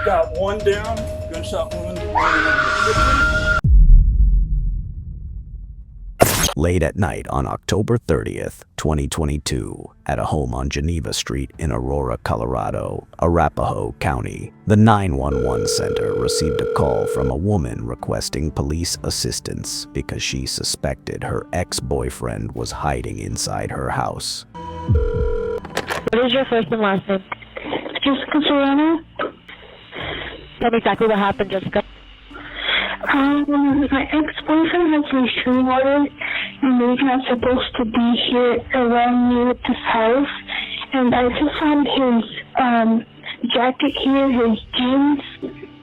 Got one down, gunshot wound in the kitchen. Late at night on October 30th, 2022, at a home on Geneva Street in Aurora, Colorado, Arapahoe County, the 911 center received a call from a woman requesting police assistance because she suspected her ex-boyfriend was hiding inside her house. What is your first and last name? Jessica Serrano. Tell me exactly what happened, Jessica. My ex-boyfriend has restraining orders, and he's not supposed to be here around me with this house. And I just found his jacket here, his jeans,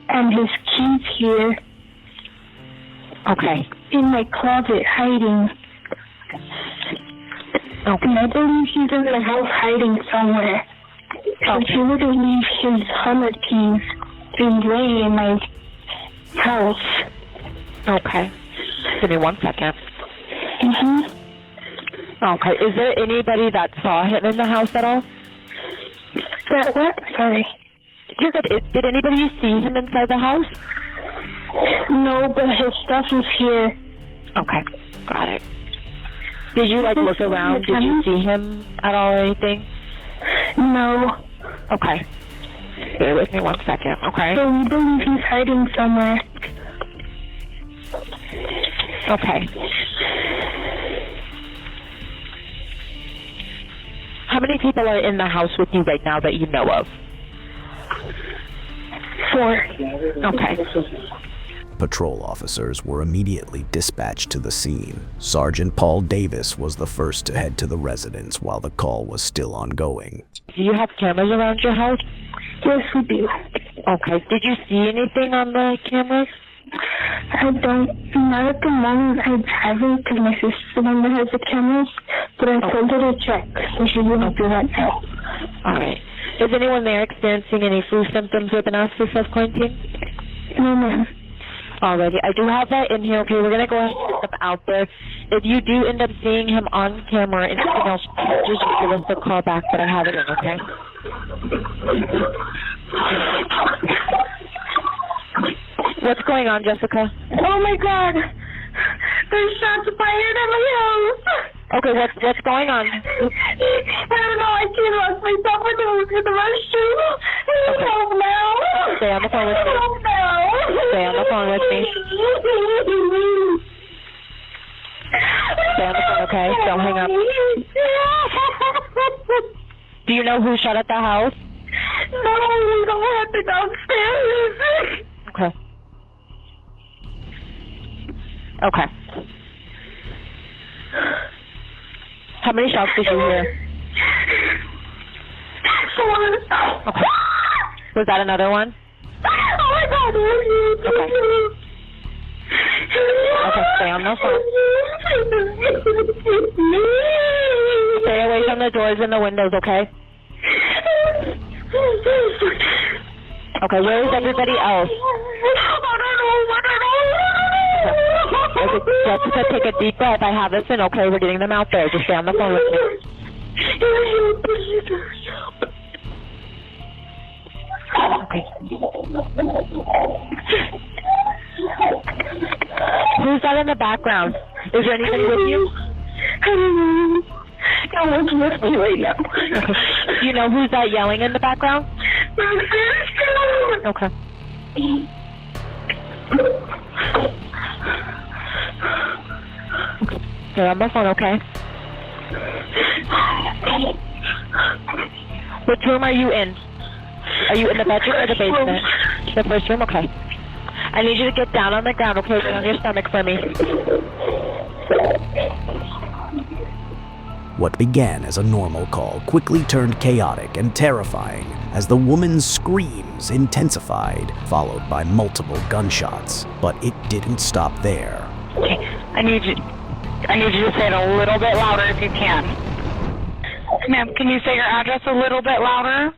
and his keys here. Okay. In my closet, hiding. Okay. And I believe he's in the house hiding somewhere. But he wouldn't leave his Hummer keys in laying in my house. Okay. Give me 1 second. Okay. Is there anybody that saw him in the house at all? That what? Sorry. You're good. Did anybody see him inside the house? No, but his stuff is here. Okay. Got it. Did you, look around? Did you see him at all or anything? No. Okay. Bear with me 1 second, okay? So we believe he's hiding somewhere. Okay. How many people are in the house with you right now that you know of? 4. Okay. Patrol officers were immediately dispatched to the scene. Sergeant Paul Davis was the first to head to the residence while the call was still ongoing. Do you have cameras around your house? Yes, we do. Okay. Did you see anything on the cameras? I don't. Not at the moment. I haven't because my sister's the one that has the cameras. But I told her to check, so she wouldn't do that now. All right. Is anyone there experiencing any flu symptoms or been asked for self-quarantine? No, ma'am. Alrighty, I do have that in here. Okay, we're gonna go ahead and put them out there. If you do end up seeing him on camera or anything else, just give us a call back, but I have it in, okay? What's going on, Jessica? Oh my God! There's shots fired at my house! Okay, what's going on? I don't know, I can't lost myself in the restroom. Okay. Help now! Stay on the phone with me. Help now! Stay on the phone with me. Stay on the phone, okay? Don't hang up. Do you know who shot at the house? No, we don't have to downstairs. Okay. Okay. How many shots did you hear? 4. Okay. Was that another one? Oh my God. Okay. Okay, stay on the phone. Stay away from the doors and the windows, okay? Okay, where is everybody else? I don't know. Okay, Jessica, take a deep breath. I have this in, okay? We're getting them out there. Just stay on the phone with me. Okay. Who's that in the background? Is there anybody with you? I don't know. No one's with me right now. Okay. Do you know who's that yelling in the background? My sister. Okay. Stay on the phone, okay? Which room are you in? Are you in the bedroom or the basement? The first room? Okay. I need you to get down on the ground, okay? Get on your stomach for me. What began as a normal call quickly turned chaotic and terrifying as the woman's screams intensified, followed by multiple gunshots. But it didn't stop there. Okay, I need you to say it a little bit louder if you can. Ma'am, can you say your address a little bit louder?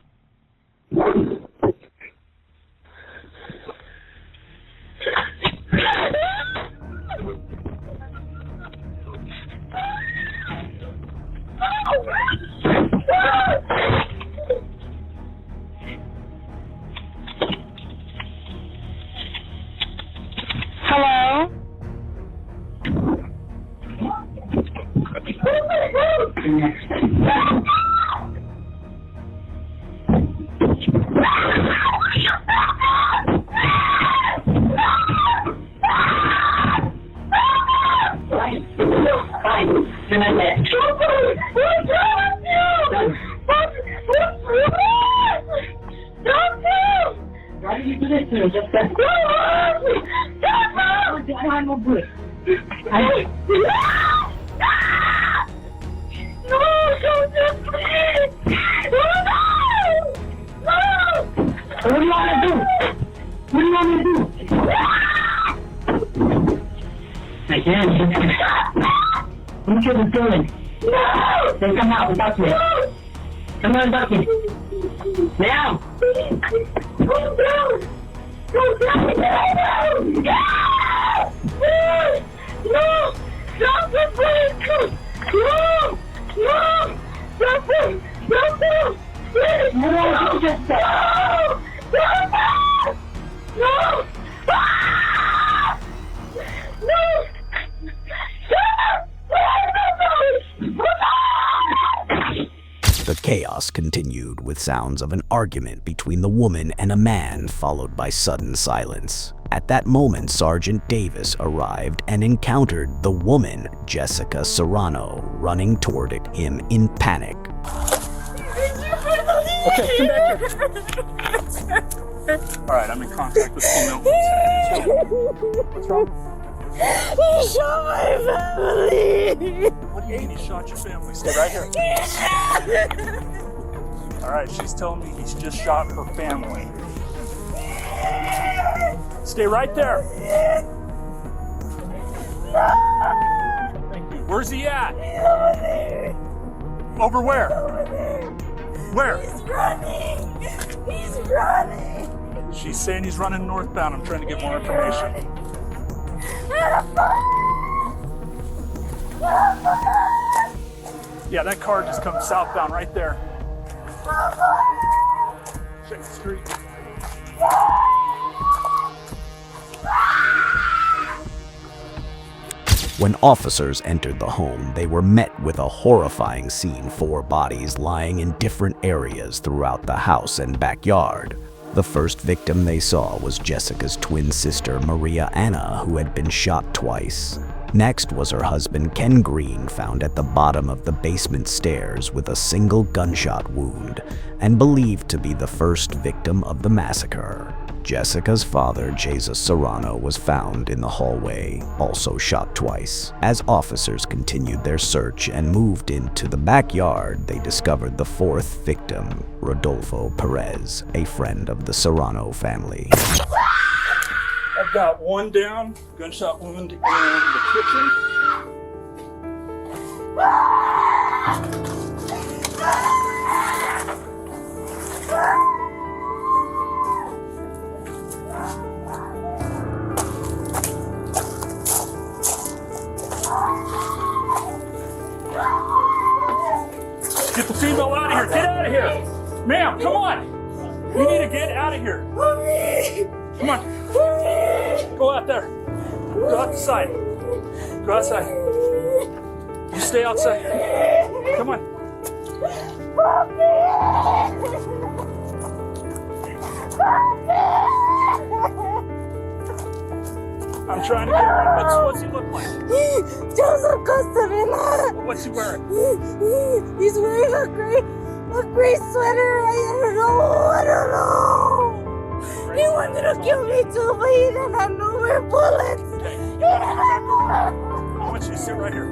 Why did you do this to me? Just that. I'm no good. No, don't do please! No! What do you want to do? What do you want me to do? I can't. What you doing? No! Then come out and talk to me. Come on, talk to me. Now! Go down! Go down! No! No! Stop the please! No! No! Stop it! Stop it! Please! No! Just No! Stop it! No! Ah! No! Stop! The chaos continued with sounds of an argument between the woman and a man, followed by sudden silence. At that moment, Sergeant Davis arrived and encountered the woman, Jessica Serrano, running toward him in panic. Okay, come back here. All right, I'm in contact with female. What's wrong? He shot my family! What do you mean he shot your family? Stay right here. All right, she's telling me he's just shot her family. Stay right there. Thank you. Where's he at? Over where? Where? He's running! He's running! She's saying he's running northbound. I'm trying to get more information. Yeah, that car just comes southbound right there. Check the street. When officers entered the home, they were met with a horrifying scene: 4 bodies lying in different areas throughout the house and backyard. The first victim they saw was Jessica's twin sister, Maria Anna, who had been shot twice. Next was her husband, Ken Green, found at the bottom of the basement stairs with a single gunshot wound, and believed to be the first victim of the massacre. Jessica's father, Jesus Serrano, was found in the hallway, also shot twice. As officers continued their search and moved into the backyard, they discovered the 4th victim, Rodolfo Perez, a friend of the Serrano family. I've got one down, gunshot wound in the kitchen. Get the female out of here. Get out of here. Ma'am, come on. You need to get out of here. Come on. Go out there. Go outside. Go outside. You stay outside. Come on. I'm trying to get her. What's he look like? Joseph Costarina! What's he wearing? He's wearing a gray sweater. I don't know. He wanted to kill me too, but he didn't have no more bullets. Okay, you gotta come back over. I want you to sit right here.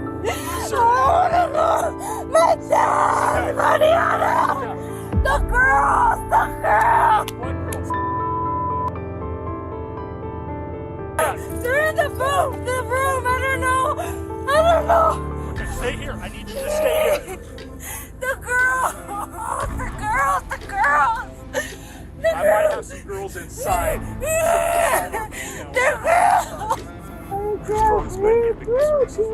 Sit right My dad! Mariana! The girls! What girls? They're in the room! I don't know! Okay, stay here. I need you to stay here. The girls! I might have some girls inside. The girls! Throw this baby a big piece of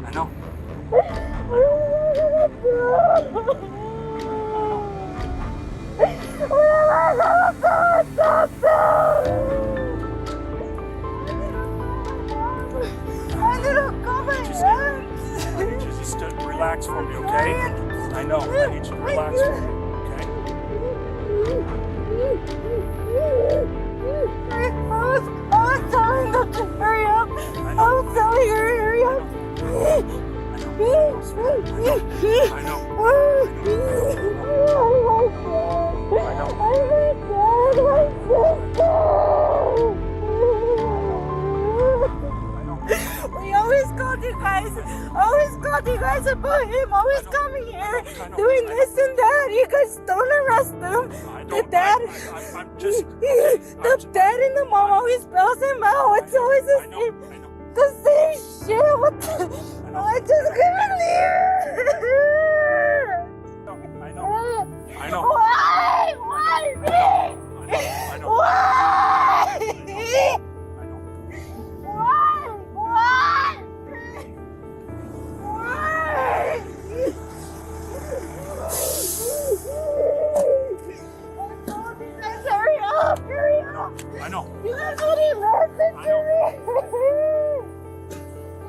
I know. I didn't come I need you just to relax for me, okay? I know. I need you to relax for me, okay? I was telling them to hurry up. I was telling her to hurry up. I know. We always called you guys. Always called you guys about him. Always coming here, doing this and that. You guys don't arrest them. The dad, the dad and the mom always spells him out. It's always the same shit. What the? I just couldn't leave. I know. Why? Why me? I know. Why? I know. Why? Why? Why? I told you guys, hurry up, hurry up. I know. You guys wouldn't listen to me.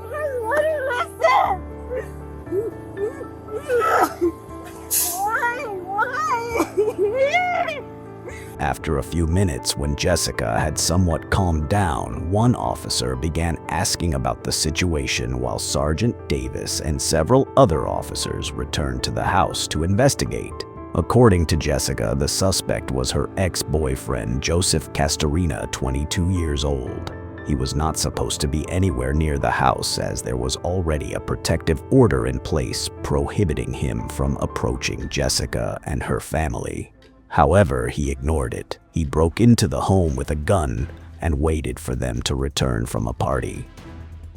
You guys wouldn't listen. Why? Why? After a few minutes, when Jessica had somewhat calmed down, one officer began asking about the situation while Sergeant Davis and several other officers returned to the house to investigate. According to Jessica, the suspect was her ex-boyfriend, Joseph Castorina, 22 years old. He was not supposed to be anywhere near the house as there was already a protective order in place prohibiting him from approaching Jessica and her family. However, he ignored it. He broke into the home with a gun and waited for them to return from a party.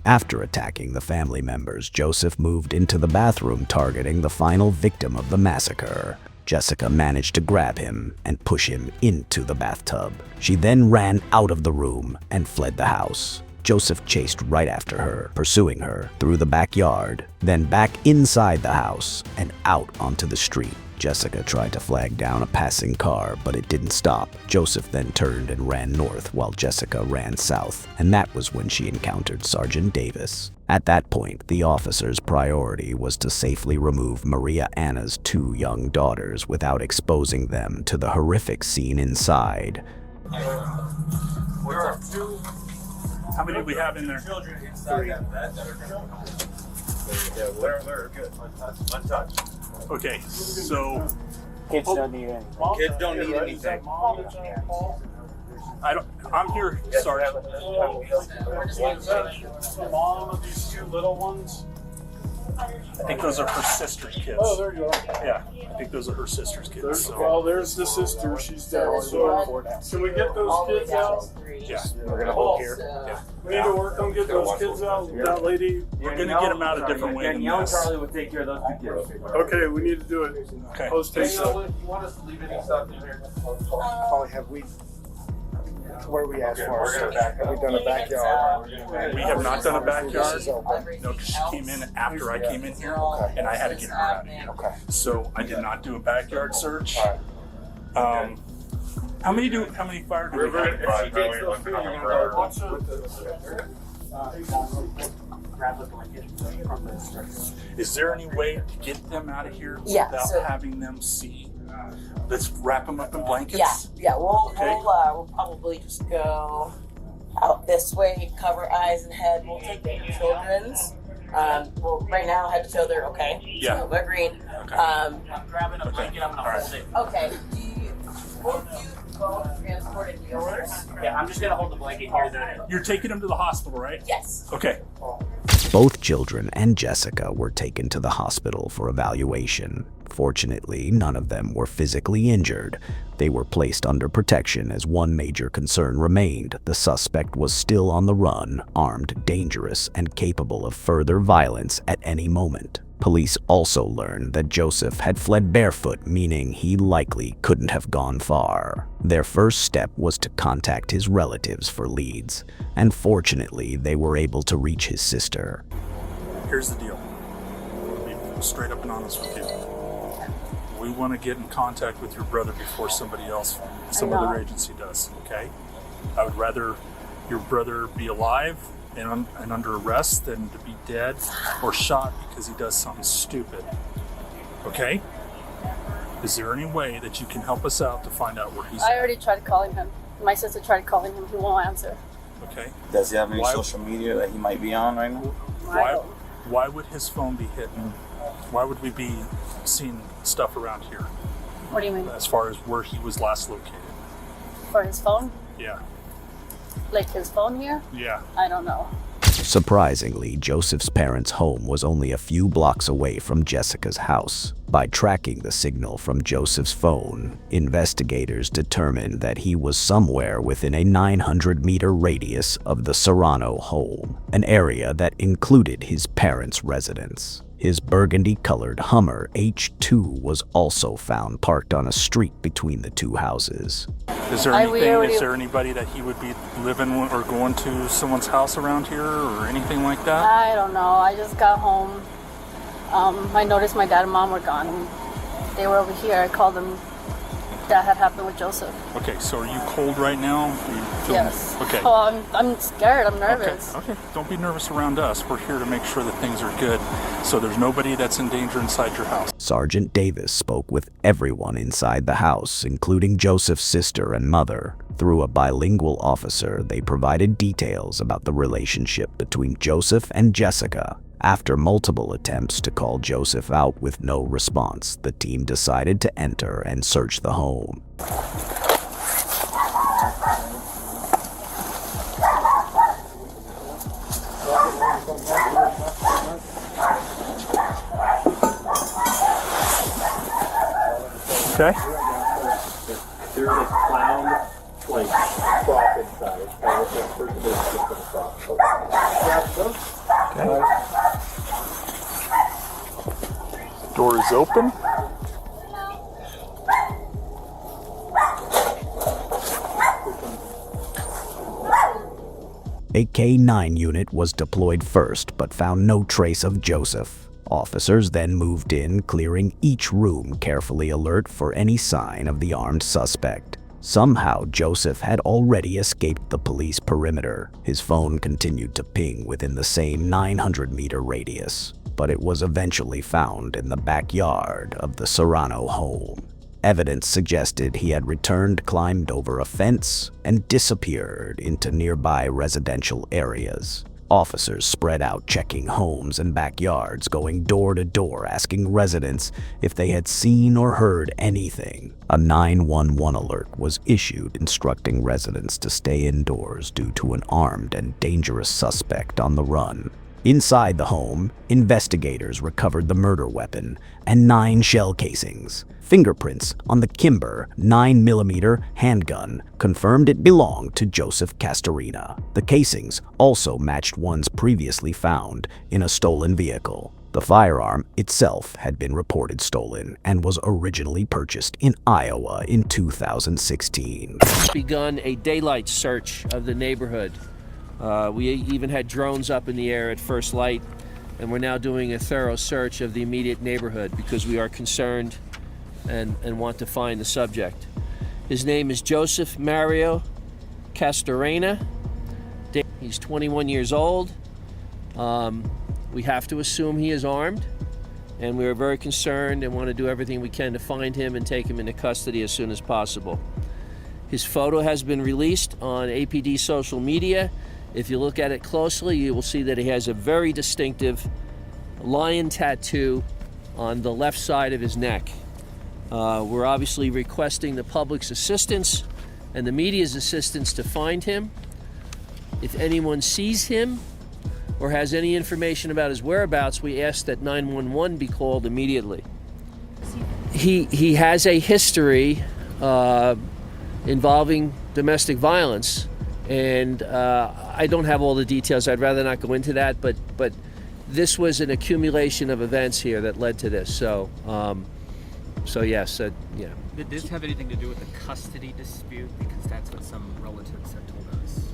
After attacking the family members, Joseph moved into the bathroom, targeting the final victim of the massacre. Jessica managed to grab him and push him into the bathtub. She then ran out of the room and fled the house. Joseph chased right after her, pursuing her through the backyard, then back inside the house and out onto the street. Jessica tried to flag down a passing car, but it didn't stop. Joseph then turned and ran north while Jessica ran south, and that was when she encountered Sergeant Davis. At that point, the officer's priority was to safely remove Maria Anna's 2 young daughters without exposing them to the horrific scene inside. Where are 2? How many do we have in there? 3. They're good. Untouched. Okay, so Kids don't need anything. Kids don't need anything. I'm here, Sergeant. The mom of these 2 little ones. I think those are her sister's kids. Oh, there you go. Yeah, I think those are her sister's kids. So. Well, there's the sister. She's dead. So, can we get those kids out? Yeah, We're gonna hold here. yeah. We need to work on getting those kids out. That lady. We're gonna get them out a different way than Danielle and this. Charlie will take care of those 2 kids. Okay, we need to do it. Okay. Post haste. You want us to leave any stuff in here? Holly, have we, what do we ask for? We're gonna back Have we done a backyard? We have not done a backyard. This is open. No, because she came in after I came in here, and I had to get her out of here. Okay. So I did not do a backyard search. How many fire do we have? If she takes those 2, you're gonna go watch Is there any way to get them out of here Yeah, without so- having them see? Let's wrap them up in blankets. Yeah. We'll Okay. we'll probably just go out this way, cover eyes and head. We'll take the children's. Well, right now, head to toe, they're okay. Yeah. So they're green. Okay. I'm grabbing a blanket. I'm gonna hold it. Okay. Both you both transported yours? Yeah, I'm just gonna hold the blanket here. You're taking them to the hospital, right? Yes. Okay. Both children and Jessica were taken to the hospital for evaluation. Fortunately, none of them were physically injured. They were placed under protection as one major concern remained. The suspect was still on the run, armed, dangerous, and capable of further violence at any moment. Police also learned that Joseph had fled barefoot, meaning he likely couldn't have gone far. Their first step was to contact his relatives for leads, and fortunately, they were able to reach his sister. Here's the deal. I'll be straight up and honest with you. we want to get in contact with your brother before somebody else, some other agency does, okay? I would rather your brother be alive and under arrest than to be dead or shot because he does something stupid, okay? Is there any way that you can help us out to find out where he's I at? already tried calling him. My sister tried calling him. He won't answer. Okay. Does he have any social media that he might be on right now? Why would his phone be hidden? Why would we be seeing stuff around here? What do you mean? As far as where he was last located? For his phone? Yeah. Like his phone here? Yeah. I don't know. Surprisingly, Joseph's parents' home was only a few blocks away from Jessica's house. By tracking the signal from Joseph's phone, investigators determined that he was somewhere within a 900-meter radius of the Serrano home, an area that included his parents' residence. His burgundy-colored Hummer H2 was also found parked on a street between the two houses. Is there anybody that he would be living or going to someone's house around here or anything like that? I don't know. I just got home. I noticed my dad and mom were gone. They were over here. I called them. That had happened with Joseph. Okay, so are you cold right now? Yes. Okay. Oh, I'm scared. I'm nervous. Okay. Don't be nervous around us. We're here to make sure that things are good, so there's nobody that's in danger inside your house. Sergeant Davis spoke with everyone inside the house, including Joseph's sister and mother. Through a bilingual officer, they provided details about the relationship between Joseph and Jessica. After multiple attempts to call Joseph out with no response, the team decided to enter and search the home. Okay. There's a clown, like, prop inside. Okay. Door is open. A K-9 unit was deployed first, but found no trace of Joseph. Officers then moved in, clearing each room, carefully alert for any sign of the armed suspect. Somehow, Joseph had already escaped the police perimeter. His phone continued to ping within the same 900-meter radius, but it was eventually found in the backyard of the Serrano home. Evidence suggested he had returned, climbed over a fence, and disappeared into nearby residential areas. Officers spread out checking homes and backyards, going door to door asking residents if they had seen or heard anything. A 911 alert was issued instructing residents to stay indoors due to an armed and dangerous suspect on the run. Inside the home, investigators recovered the murder weapon and 9 shell casings. Fingerprints on the Kimber 9mm handgun confirmed it belonged to Joseph Castorina. The casings also matched ones previously found in a stolen vehicle. The firearm itself had been reported stolen and was originally purchased in Iowa in 2016. Begun a daylight search of the neighborhood. We even had drones up in the air at first light, and we're now doing a thorough search of the immediate neighborhood because we are concerned and want to find the subject. His name is Joseph Mario Castorena. He's 21 years old. We have to assume he is armed, and we are very concerned and want to do everything we can to find him and take him into custody as soon as possible. His photo has been released on APD social media. If you look at it closely, you will see that he has a very distinctive lion tattoo on the left side of his neck. We're obviously requesting the public's assistance and the media's assistance to find him. If anyone sees him or has any information about his whereabouts, we ask that 911 be called immediately. He has a history involving domestic violence, and I don't have all the details. I'd rather not go into that, but this was an accumulation of events here that led to this. So yes, yeah. Did this have anything to do with the custody dispute? Because that's what some relatives have told us.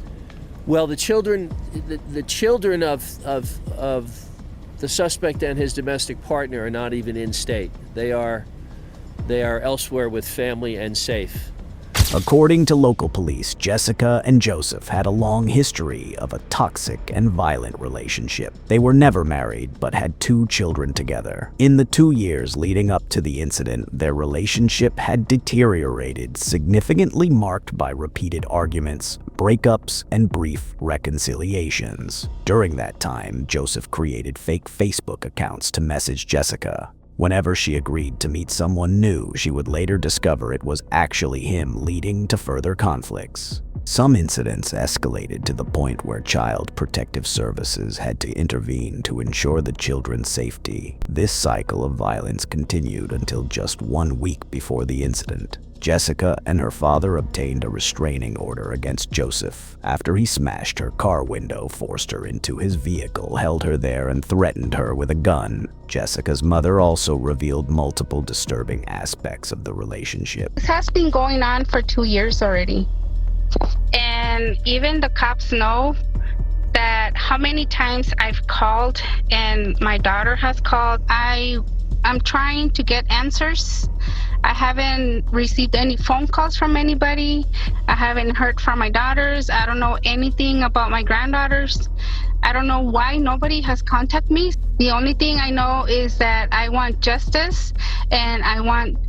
Well, the children of the suspect and his domestic partner are not even in state. They are they are elsewhere with family and safe. According to local police, Jessica and Joseph had a long history of a toxic and violent relationship. They were never married, but had 2 children together. In the 2 years leading up to the incident, their relationship had deteriorated, significantly marked by repeated arguments, breakups, and brief reconciliations. During that time, Joseph created fake Facebook accounts to message Jessica. Whenever she agreed to meet someone new, she would later discover it was actually him, leading to further conflicts. Some incidents escalated to the point where Child Protective Services had to intervene to ensure the children's safety. This cycle of violence continued until just 1 week before the incident. Jessica and her father obtained a restraining order against Joseph after he smashed her car window, forced her into his vehicle, held her there, and threatened her with a gun. Jessica's mother also revealed multiple disturbing aspects of the relationship. This has been going on for 2 years already. And even the cops know that how many times I've called and my daughter has called. I'm trying to get answers. I haven't received any phone calls from anybody. I haven't heard from my daughters. I don't know anything about my granddaughters. I don't know why nobody has contacted me. The only thing I know is that I want justice, and I want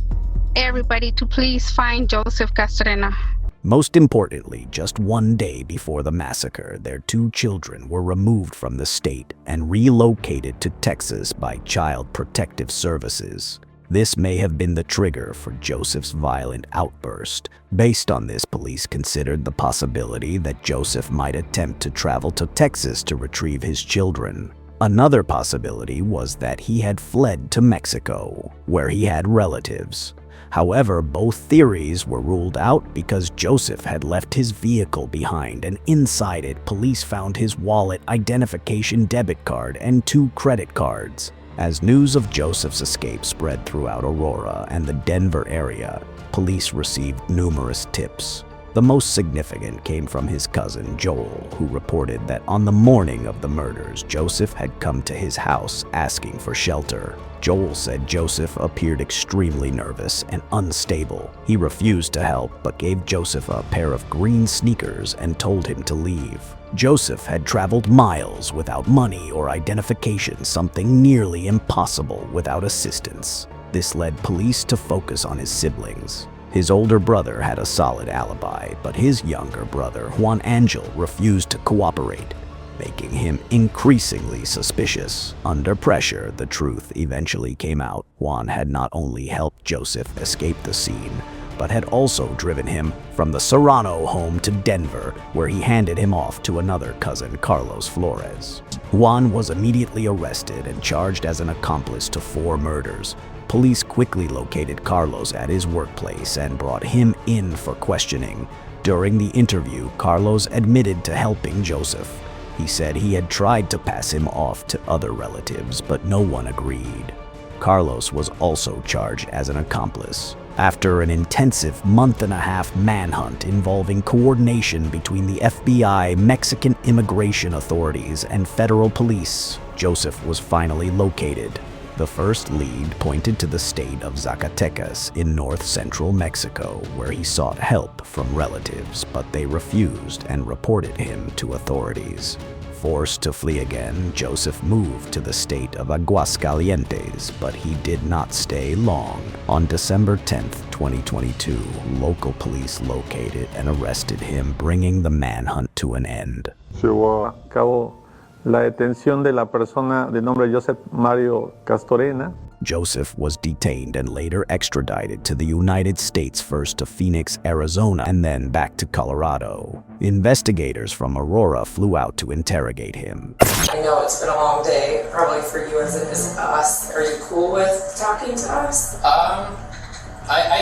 everybody to please find Joseph Castrena. Most importantly, just 1 day before the massacre, their 2 children were removed from the state and relocated to Texas by Child Protective Services. This may have been the trigger for Joseph's violent outburst. Based on this, police considered the possibility that Joseph might attempt to travel to Texas to retrieve his children. Another possibility was that he had fled to Mexico, where he had relatives. However, both theories were ruled out because Joseph had left his vehicle behind, and inside it, police found his wallet, identification debit card, and 2 credit cards. As news of Joseph's escape spread throughout Aurora and the Denver area, police received numerous tips. The most significant came from his cousin, Joel, who reported that on the morning of the murders, Joseph had come to his house asking for shelter. Joel said Joseph appeared extremely nervous and unstable. He refused to help, but gave Joseph a pair of green sneakers and told him to leave. Joseph had traveled miles without money or identification, something nearly impossible without assistance. This led police to focus on his siblings. His older brother had a solid alibi, but his younger brother, Juan Angel, refused to cooperate, making him increasingly suspicious. Under pressure, the truth eventually came out. Juan had not only helped Joseph escape the scene, but had also driven him from the Serrano home to Denver, where he handed him off to another cousin, Carlos Flores. Juan was immediately arrested and charged as an accomplice to 4 murders. Police quickly located Carlos at his workplace and brought him in for questioning. During the interview, Carlos admitted to helping Joseph. He said he had tried to pass him off to other relatives, but no one agreed. Carlos was also charged as an accomplice. After an intensive month-and-a-half manhunt involving coordination between the FBI, Mexican immigration authorities, and federal police, Joseph was finally located. The first lead pointed to the state of Zacatecas in north-central Mexico, where he sought help from relatives, but they refused and reported him to authorities. Forced to flee again, Joseph moved to the state of Aguascalientes, but he did not stay long. On December 10, 2022, local police located and arrested him, bringing the manhunt to an end. Se llevó a cabo la detención de la persona de nombre Joseph Mario Castorena. Joseph was detained and later extradited to the United States, first to Phoenix, Arizona, and then back to Colorado. Investigators from Aurora flew out to interrogate him. I know it's been a long day, probably for you as it is us. Are you cool with talking to us? I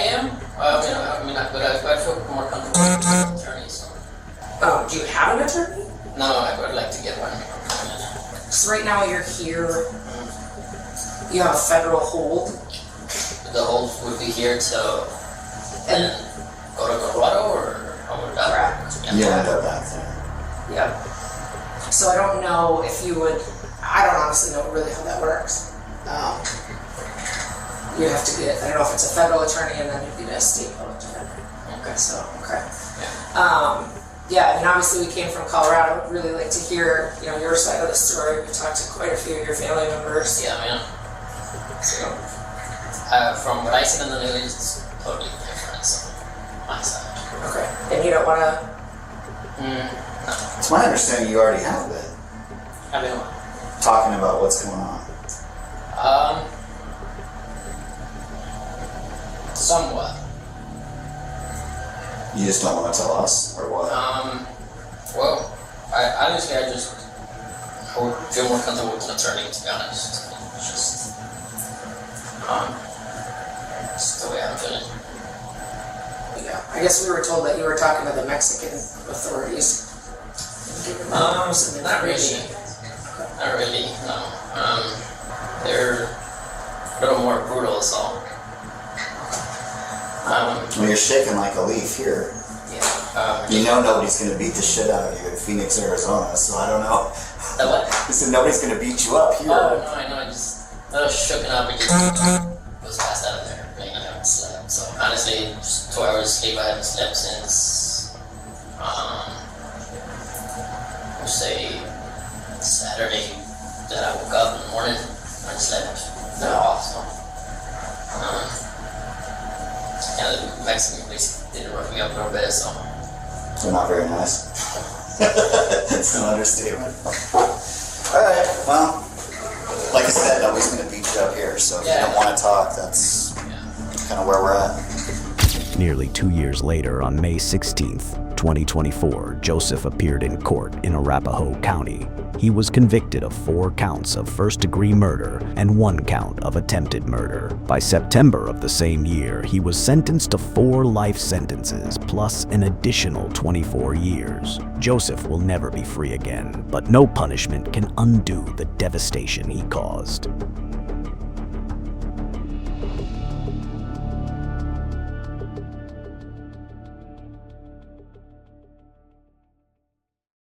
am. But I feel more comfortable with an attorney. So. Oh, do you have an attorney? No, I would like to get one. So right now you're here. You have a federal hold. The hold would be here till and go to Colorado or correct. Yeah. So I don't know if you would. I don't honestly know really how that works. you have to get, I don't know if it's a federal attorney and then you'd get a state public defender. Okay. So, okay. Yeah, I mean, obviously we came from Colorado. I'd really like to hear, your side of the story. We talked to quite a few of your family members. Yeah, man. So, from what I see in the news, it's totally different. So, my side. okay. And you don't want to? No. It's my understanding you already have that. I mean, Talking about what's going on. Somewhat. You just don't want to tell us, or what? Well, I would feel more comfortable with an attorney, to be honest. It's just the way I'm feeling. Yeah. I guess we were told that you were talking to the Mexican authorities. Not really. Not really, no. They're a little more brutal, so. Well, you're shaking like a leaf here. Yeah. You know nobody's going to beat the shit out of you in Phoenix, Arizona, so I don't know. What? I said nobody's going to beat you up here. Oh, no, I know. I was shooken up and just was passed out of there. I haven't slept. So, honestly, just 2 hours sleep. I haven't slept since, say, Saturday that I woke up in the morning. I slept at all, so. Yeah, the Mexican police did rough me up a little bit, so. They're not very nice. It's an understatement. Alright, well, like I said, nobody's going to beat you up here, so if you don't want to talk, that's kind of where we're at. Nearly 2 years later, on May 16th, 2024, Joseph appeared in court in Arapahoe County. He was convicted of 4 counts of first-degree murder and 1 count of attempted murder. By September of the same year, he was sentenced to 4 life sentences plus an additional 24 years. Joseph will never be free again, but no punishment can undo the devastation he caused.